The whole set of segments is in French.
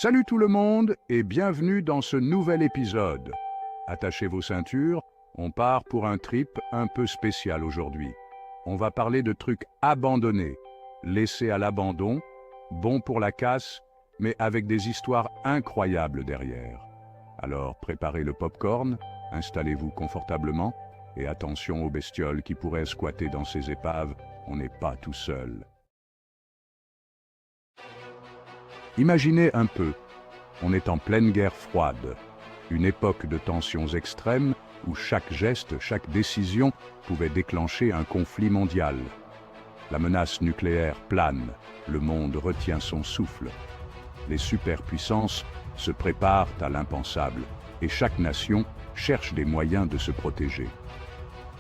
Salut tout le monde et bienvenue dans ce nouvel épisode. Attachez vos ceintures, on part pour un trip un peu spécial aujourd'hui. On va parler de trucs abandonnés, laissés à l'abandon, bons pour la casse, mais avec des histoires incroyables derrière. Alors préparez le popcorn, installez-vous confortablement et attention aux bestioles qui pourraient squatter dans ces épaves, on n'est pas tout seul. Imaginez un peu, on est en pleine guerre froide, une époque de tensions extrêmes où chaque geste, chaque décision pouvait déclencher un conflit mondial. La menace nucléaire plane, le monde retient son souffle. Les superpuissances se préparent à l'impensable et chaque nation cherche des moyens de se protéger.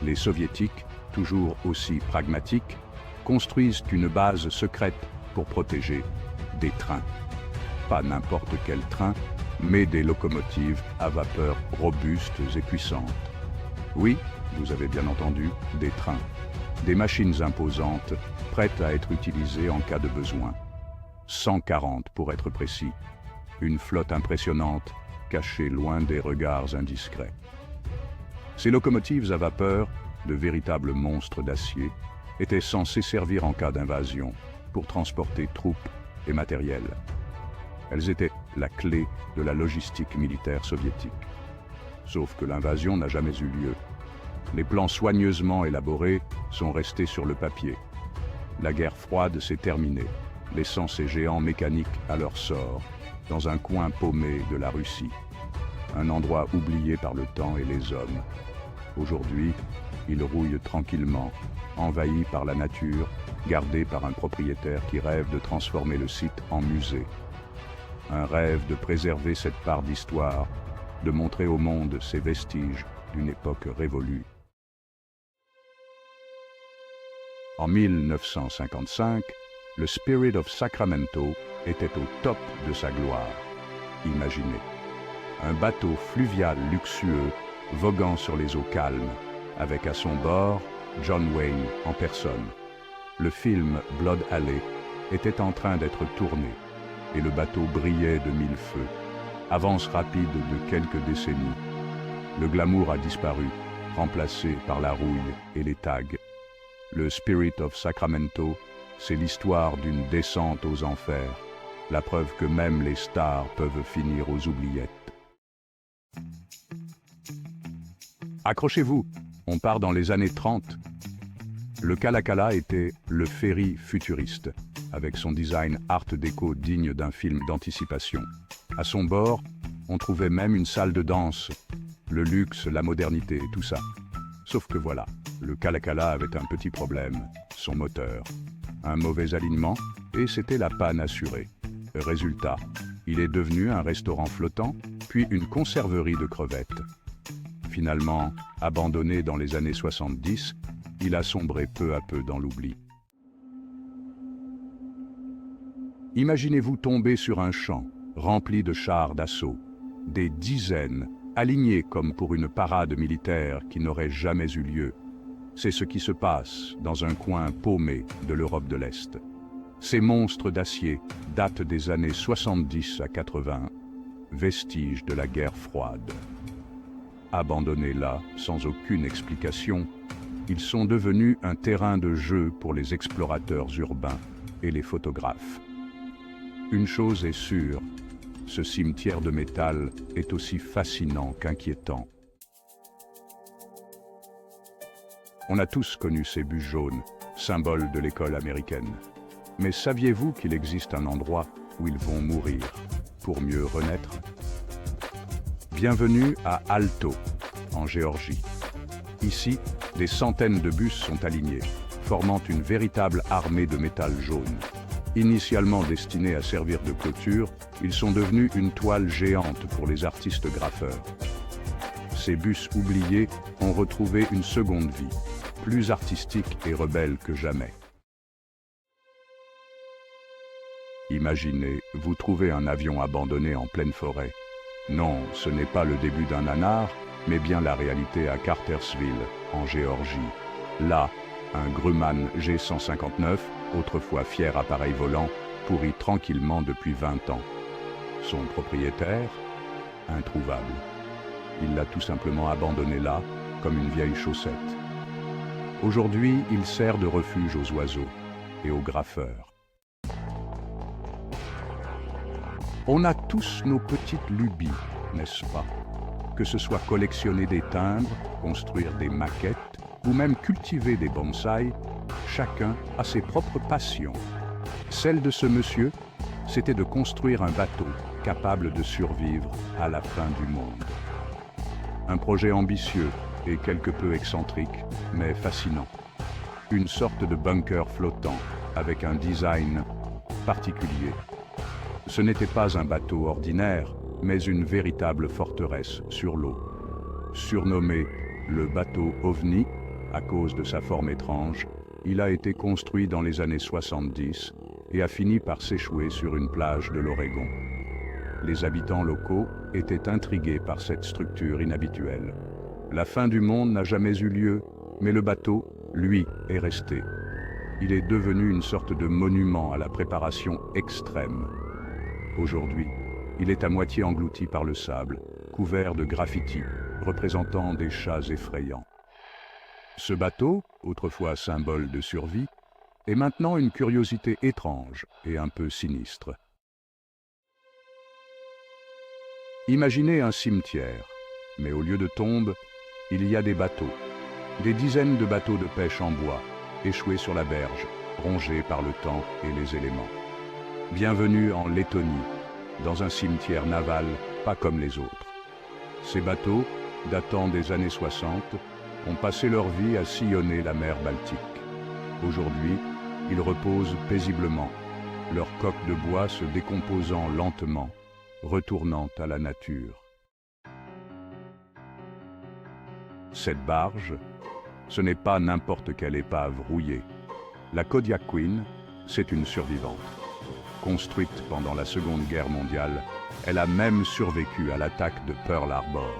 Les soviétiques, toujours aussi pragmatiques, construisent une base secrète pour protéger des trains. Pas n'importe quel train, mais des locomotives à vapeur robustes et puissantes. Oui, vous avez bien entendu, des trains. Des machines imposantes, prêtes à être utilisées en cas de besoin. 140 pour être précis. Une flotte impressionnante, cachée loin des regards indiscrets. Ces locomotives à vapeur, de véritables monstres d'acier, étaient censées servir en cas d'invasion, pour transporter troupes et matériel. Elles étaient la clé de la logistique militaire soviétique. Sauf que l'invasion n'a jamais eu lieu. Les plans soigneusement élaborés sont restés sur le papier. La guerre froide s'est terminée, laissant ces géants mécaniques à leur sort, dans un coin paumé de la Russie. Un endroit oublié par le temps et les hommes. Aujourd'hui, ils rouillent tranquillement, envahis par la nature, gardés par un propriétaire qui rêve de transformer le site en musée. Un rêve de préserver cette part d'histoire, de montrer au monde ces vestiges d'une époque révolue. En 1955, le Spirit of Sacramento était au top de sa gloire. Imaginez, un bateau fluvial luxueux voguant sur les eaux calmes, avec à son bord John Wayne en personne. Le film Blood Alley était en train d'être tourné et le bateau brillait de mille feux. Avance rapide de quelques décennies. Le glamour a disparu, remplacé par la rouille et les tags. Le Spirit of Sacramento, c'est l'histoire d'une descente aux enfers, la preuve que même les stars peuvent finir aux oubliettes. Accrochez-vous, on part dans les années 30. Le Cala était le ferry futuriste, avec son design art déco digne d'un film d'anticipation. À son bord, on trouvait même une salle de danse, le luxe, la modernité, tout ça. Sauf que voilà, le Cala avait un petit problème, son moteur. Un mauvais alignement, et c'était la panne assurée. Résultat, il est devenu un restaurant flottant, puis une conserverie de crevettes. Finalement, abandonné dans les années 70, il a sombré peu à peu dans l'oubli. Imaginez-vous tomber sur un champ, rempli de chars d'assaut, des dizaines, alignés comme pour une parade militaire qui n'aurait jamais eu lieu. C'est ce qui se passe dans un coin paumé de l'Europe de l'Est. Ces monstres d'acier datent des années 70 à 80, vestiges de la guerre froide. Abandonnés là, sans aucune explication, ils sont devenus un terrain de jeu pour les explorateurs urbains et les photographes. Une chose est sûre, ce cimetière de métal est aussi fascinant qu'inquiétant. On a tous connu ces bus jaunes, symboles de l'école américaine. Mais saviez-vous qu'il existe un endroit où ils vont mourir pour mieux renaître? Bienvenue à Alto, en Géorgie. Ici, des centaines de bus sont alignés, formant une véritable armée de métal jaune. Initialement destinés à servir de clôture, ils sont devenus une toile géante pour les artistes graffeurs. Ces bus oubliés ont retrouvé une seconde vie, plus artistique et rebelle que jamais. Imaginez, vous trouvez un avion abandonné en pleine forêt. Non, ce n'est pas le début d'un nanar, mais bien la réalité à Cartersville, en Géorgie. Là, un Grumman G159, autrefois fier appareil volant, pourrit tranquillement depuis 20 ans. Son propriétaire, introuvable. Il l'a tout simplement abandonné là, comme une vieille chaussette. Aujourd'hui, il sert de refuge aux oiseaux et aux graffeurs. On a tous nos petites lubies, n'est-ce pas? Que ce soit collectionner des timbres, construire des maquettes ou même cultiver des bonsaïs, chacun a ses propres passions. Celle de ce monsieur, c'était de construire un bateau capable de survivre à la fin du monde. Un projet ambitieux et quelque peu excentrique, mais fascinant. Une sorte de bunker flottant avec un design particulier. Ce n'était pas un bateau ordinaire, mais une véritable forteresse sur l'eau. Surnommé le bateau OVNI, à cause de sa forme étrange, il a été construit dans les années 70 et a fini par s'échouer sur une plage de l'Oregon. Les habitants locaux étaient intrigués par cette structure inhabituelle. La fin du monde n'a jamais eu lieu, mais le bateau, lui, est resté. Il est devenu une sorte de monument à la préparation extrême. Aujourd'hui, il est à moitié englouti par le sable, couvert de graffitis, représentant des chats effrayants. Ce bateau, autrefois symbole de survie, est maintenant une curiosité étrange et un peu sinistre. Imaginez un cimetière, mais au lieu de tombes, il y a des bateaux. Des dizaines de bateaux de pêche en bois, échoués sur la berge, rongés par le temps et les éléments. Bienvenue en Lettonie, dans un cimetière naval pas comme les autres. Ces bateaux, datant des années 60, ont passé leur vie à sillonner la mer Baltique. Aujourd'hui, ils reposent paisiblement, leurs coques de bois se décomposant lentement, retournant à la nature. Cette barge, ce n'est pas n'importe quelle épave rouillée. La Kodiak Queen, c'est une survivante. Construite pendant la Seconde Guerre mondiale, elle a même survécu à l'attaque de Pearl Harbor.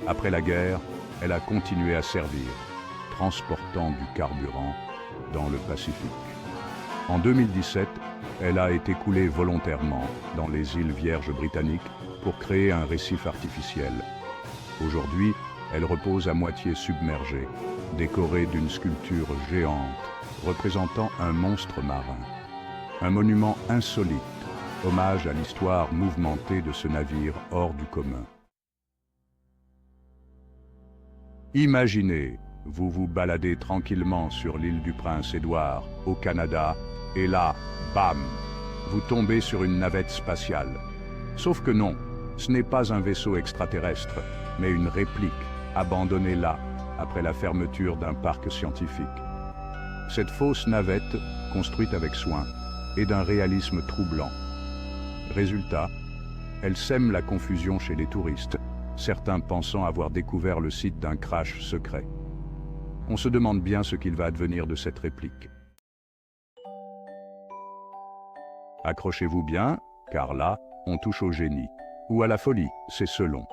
Après la guerre, elle a continué à servir, transportant du carburant dans le Pacifique. En 2017, elle a été coulée volontairement dans les îles Vierges britanniques pour créer un récif artificiel. Aujourd'hui, elle repose à moitié submergée, décorée d'une sculpture géante représentant un monstre marin. Un monument insolite, hommage à l'histoire mouvementée de ce navire hors du commun. Imaginez, vous vous baladez tranquillement sur l'île du Prince-Édouard, au Canada, et là, bam, vous tombez sur une navette spatiale. Sauf que non, ce n'est pas un vaisseau extraterrestre, mais une réplique, abandonnée là, après la fermeture d'un parc scientifique. Cette fausse navette, construite avec soin, est d'un réalisme troublant. Résultat, elle sème la confusion chez les touristes, certains pensant avoir découvert le site d'un crash secret. On se demande bien ce qu'il va advenir de cette réplique. Accrochez-vous bien, car là, on touche au génie. Ou à la folie, c'est selon.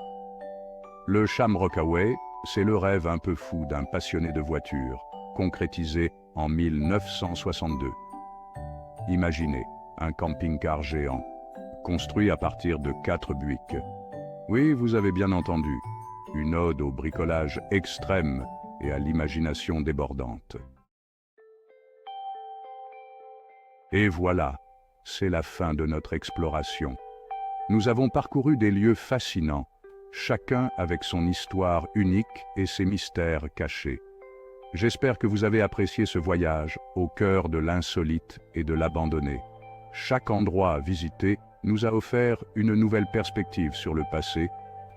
Le Shamrockaway, c'est le rêve un peu fou d'un passionné de voitures, concrétisé en 1962. Imaginez un camping-car géant, construit à partir de 4 buick. Oui, vous avez bien entendu, une ode au bricolage extrême et à l'imagination débordante. Et voilà, c'est la fin de notre exploration. Nous avons parcouru des lieux fascinants, chacun avec son histoire unique et ses mystères cachés. J'espère que vous avez apprécié ce voyage au cœur de l'insolite et de l'abandonné. Chaque endroit visité nous a offert une nouvelle perspective sur le passé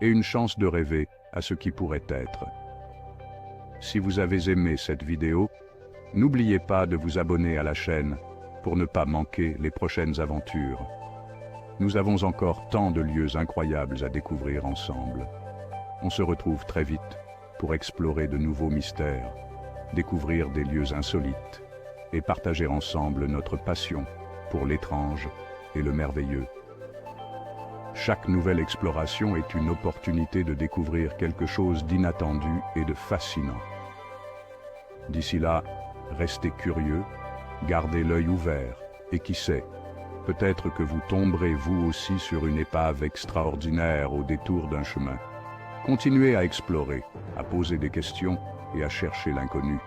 et une chance de rêver à ce qui pourrait être. Si vous avez aimé cette vidéo, n'oubliez pas de vous abonner à la chaîne pour ne pas manquer les prochaines aventures. Nous avons encore tant de lieux incroyables à découvrir ensemble. On se retrouve très vite pour explorer de nouveaux mystères, découvrir des lieux insolites et partager ensemble notre passion pour l'étrange et le merveilleux. Chaque nouvelle exploration est une opportunité de découvrir quelque chose d'inattendu et de fascinant. D'ici là, restez curieux, gardez l'œil ouvert et qui sait, Peut-être que vous tomberez vous aussi sur une épave extraordinaire au détour d'un chemin. Continuez à explorer, à poser des questions et à chercher l'inconnu.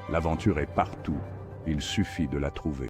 L'aventure est partout, il suffit de la trouver.